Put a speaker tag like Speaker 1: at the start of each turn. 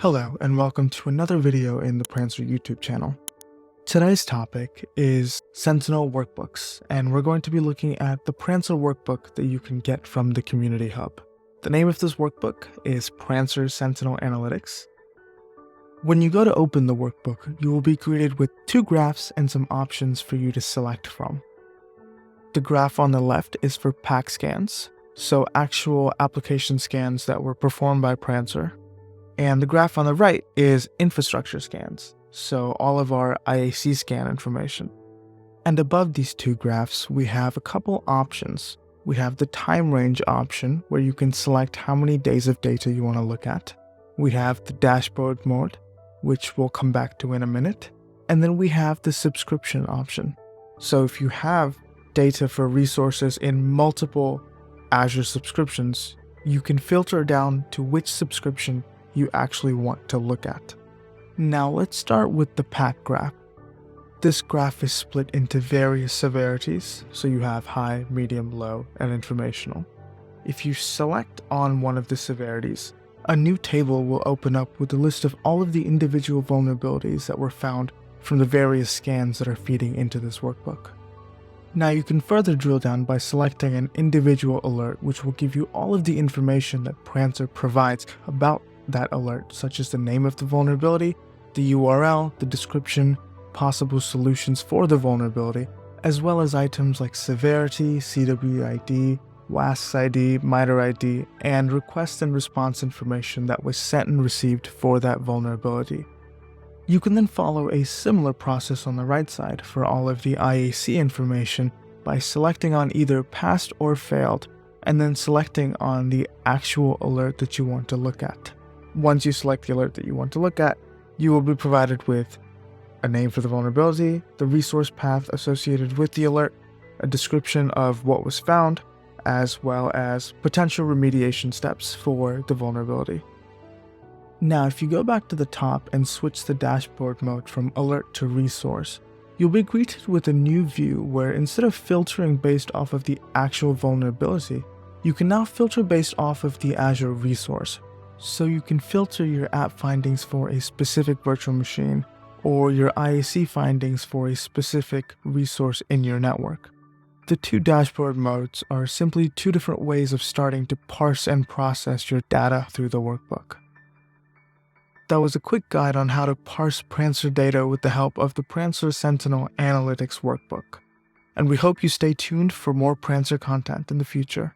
Speaker 1: Hello and welcome to another video in the Prancer YouTube channel. Today's topic is Sentinel workbooks, and we're going to be looking at the Prancer workbook that you can get from the Community Hub. The name of this workbook is Prancer Sentinel Analytics. When you go to open the workbook, you will be greeted with two graphs and some options for you to select from. The graph on the left is for pack scans, so actual application scans that were performed by Prancer. And the graph on the right is infrastructure scans, so all of our IAC scan information. And above these two graphs, we have a couple options. We have the time range option, where you can select how many days of data you want to look at. We have the dashboard mode, which we'll come back to in a minute. And then we have the subscription option. So if you have data for resources in multiple Azure subscriptions, you can filter down to which subscription you actually want to look at. Now let's start with the pack graph. This graph is split into various severities, so you have high, medium, low, and informational. If you select on one of the severities, a new table will open up with a list of all of the individual vulnerabilities that were found from the various scans that are feeding into this workbook. Now you can further drill down by selecting an individual alert, which will give you all of the information that Prancer provides about that alert, such as the name of the vulnerability, the URL, the description, possible solutions for the vulnerability, as well as items like severity, CWID, WASP ID, MITRE ID, and request and response information that was sent and received for that vulnerability. You can then follow a similar process on the right side for all of the IAC information by selecting on either passed or failed, and then selecting on the actual alert that you want to look at. Once you select the alert that you want to look at, you will be provided with a name for the vulnerability, the resource path associated with the alert, a description of what was found, as well as potential remediation steps for the vulnerability. Now, if you go back to the top and switch the dashboard mode from alert to resource, you'll be greeted with a new view where instead of filtering based off of the actual vulnerability, you can now filter based off of the Azure resource. So you can filter your app findings for a specific virtual machine, or your IAC findings for a specific resource in your network. The two dashboard modes are simply two different ways of starting to parse and process your data through the workbook. That was a quick guide on how to parse Prancer data with the help of the Prancer Sentinel Analytics Workbook. And we hope you stay tuned for more Prancer content in the future.